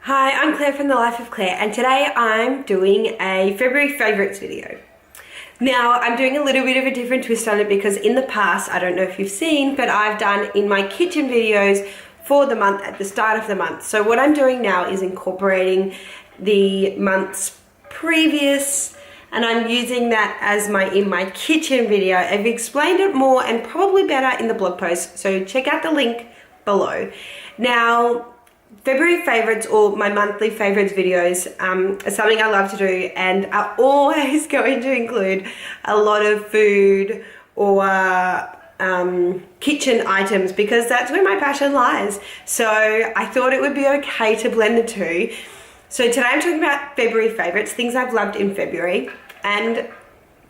Hi, I'm Claire from the Life of Clare, and today I'm doing a February favourites video. Now, I'm doing a little bit of a different twist on it because in the past, I don't know if you've seen, but I've done in my kitchen videos for the month at the start of the month. So what I'm doing now is incorporating the months previous, and I'm using that as in my kitchen video. I've explained it more and probably better in the blog post, so check out the link below. Now, February favourites or my monthly favourites videos are something I love to do, and are always going to include a lot of food or kitchen items because that's where my passion lies. So I thought it would be okay to blend the two. So today I'm talking about February favourites, things I've loved in February, and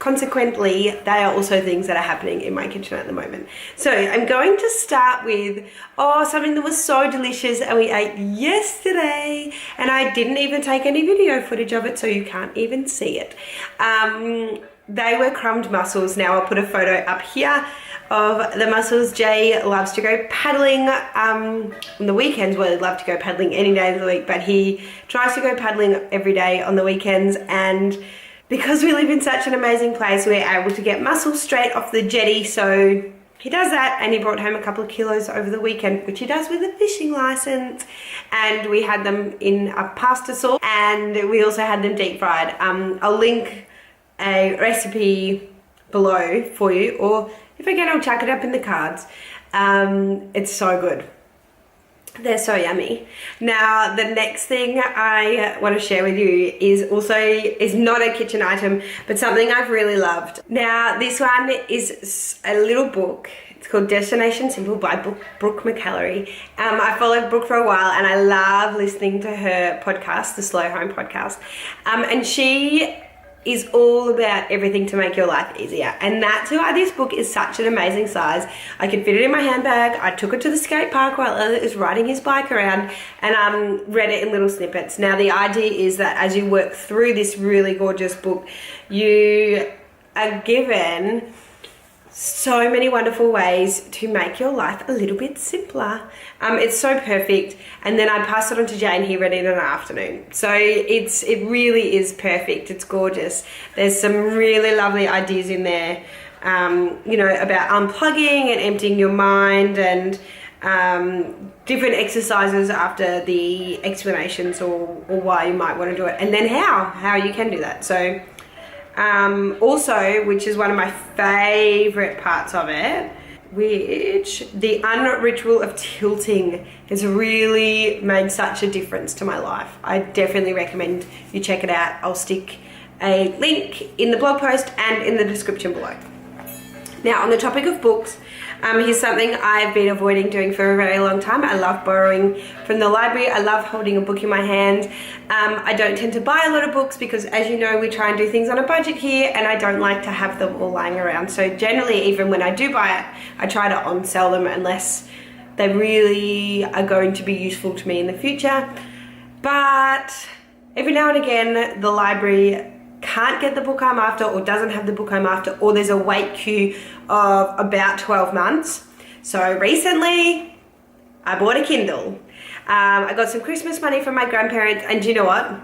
consequently, they are also things that are happening in my kitchen at the moment. So I'm going to start with, something that was so delicious and we ate yesterday, and I didn't even take any video footage of it, so you can't even see it. They were crumbed mussels. Now I'll put a photo up here of the mussels. Jay loves to go paddling on the weekends. Well, he'd love to go paddling any day of the week, but he tries to go paddling every day on the weekends, and because we live in such an amazing place, we're able to get mussels straight off the jetty. So he does that, and he brought home a couple of kilos over the weekend, which he does with a fishing license. And we had them in a pasta sauce, and we also had them deep fried. I'll link a recipe below for you, or if I can, I'll chuck it up in the cards. It's so good. They're so yummy. Now, the next thing I want to share with you is not a kitchen item, but something I've really loved. Now, this one is a little book. It's called Destination Simple by Brooke McAlary. I followed Brooke for a while, and I love listening to her podcast, the Slow Home podcast. And she is all about everything to make your life easier, and that's why this book is such an amazing size. I could fit it in my handbag. I took it to the skate park while Elliot was riding his bike around, and read it in little snippets. Now, the idea is that as you work through this really gorgeous book, you are given so many wonderful ways to make your life a little bit simpler. It's so perfect. And then I passed it on to Jay, and he read it in an afternoon. So it really is perfect. It's gorgeous. There's some really lovely ideas in there, about unplugging and emptying your mind, and different exercises after the explanations or why you might want to do it, and then how you can do that. So also, which is one of my favorite parts of it, which the unritual of tilting has really made such a difference to my life. I definitely recommend you check it out. I'll stick a link in the blog post and in the description below. Now, on the topic of books, here's something I've been avoiding doing for a very long time. I love borrowing from the library. I love holding a book in my hand. I don't tend to buy a lot of books because, as you know, we try and do things on a budget here, and I don't like to have them all lying around. So generally, even when I do buy it, I try to on-sell them unless they really are going to be useful to me in the future. But every now and again, the library can't get the book I'm after, or doesn't have the book I'm after, or there's a wait queue of about 12 months. So recently, I bought a Kindle. I got some Christmas money from my grandparents, and do you know what?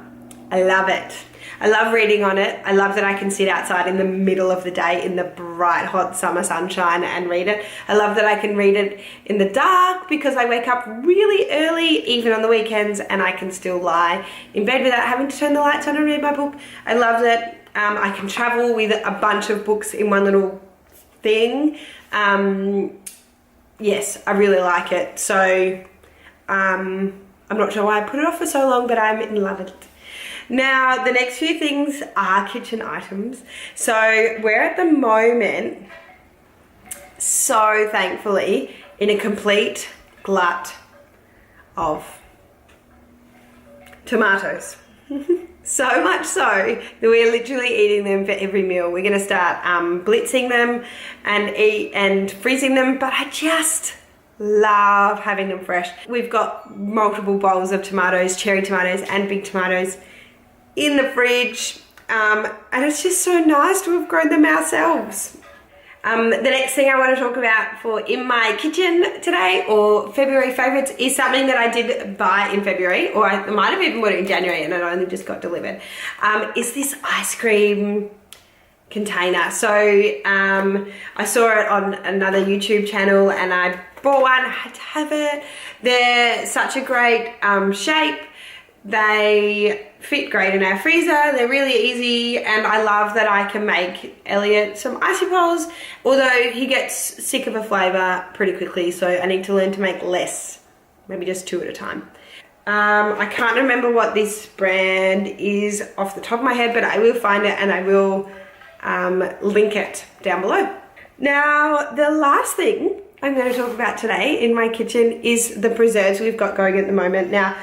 I love it. I love reading on it. I love that I can sit outside in the middle of the day in the bright, hot summer sunshine and read it. I love that I can read it in the dark because I wake up really early, even on the weekends, and I can still lie in bed without having to turn the lights on and read my book. I love that I can travel with a bunch of books in one little thing. Yes, I really like it. So I'm not sure why I put it off for so long, but I'm in love with it. Now, the next few things are kitchen items. So we're at the moment, so thankfully, in a complete glut of tomatoes. So much so that we're literally eating them for every meal. We're gonna start blitzing them and freezing them, but I just love having them fresh. We've got multiple bowls of tomatoes, cherry tomatoes and big tomatoes in the fridge, and it's just so nice to have grown them ourselves. The next thing I want to talk about for in my kitchen today, or February favourites, is something that I did buy in February, or I might have even bought it in January and it only just got delivered, is this ice cream container. So I saw it on another YouTube channel and I bought one. I had to have it. They're such a great shape. They fit great in our freezer. They're really easy, and I love that I can make Elliot some icy poles, although he gets sick of a flavour pretty quickly, so I need to learn to make less, maybe just 2 at a time. I can't remember what this brand is off the top of my head, but I will find it and I will link it down below. Now, the last thing I'm going to talk about today in my kitchen is the preserves we've got going at the moment. Now,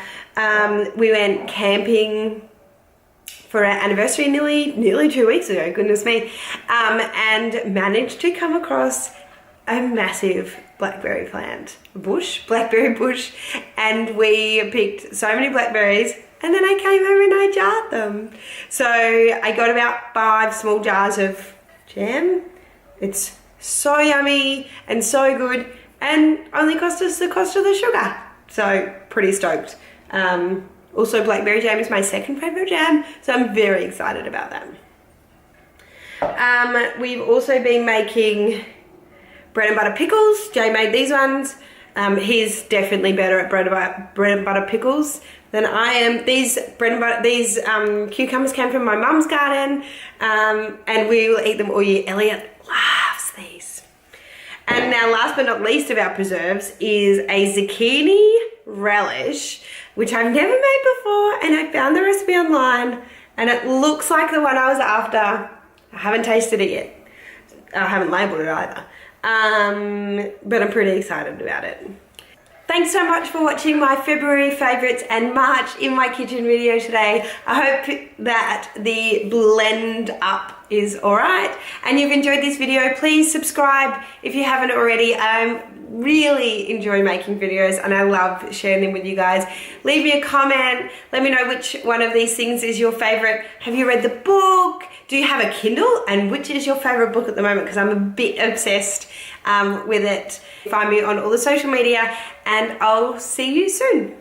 we went camping for our anniversary nearly 2 weeks ago, goodness me, and managed to come across a massive blackberry blackberry bush, and we picked so many blackberries, and then I came home and I jarred them. So I got about 5 small jars of jam. It's so yummy and so good, and only cost us the cost of the sugar. So pretty stoked. Also, blackberry jam is my second favourite jam, so I'm very excited about that. We've also been making bread and butter pickles. Jay made these ones. He's definitely better at bread and butter pickles than I am. These cucumbers came from my mum's garden, and we will eat them all year. Elliot loves these. And now, last but not least of our preserves is a zucchini relish, which I've never made before, and I found the recipe online, and it looks like the one I was after. I haven't tasted it yet. I haven't labelled it either. But I'm pretty excited about it. Thanks so much for watching my February favourites and March in my kitchen video today. I hope that the blend up is alright and you've enjoyed this video. Please subscribe if you haven't already. I really enjoy making videos and I love sharing them with you guys. Leave me a comment. Let me know which one of these things is your favourite. Have you read the book? Do you have a Kindle? And which is your favourite book at the moment? Because I'm a bit obsessed with it. Find me on all the social media and I'll see you soon.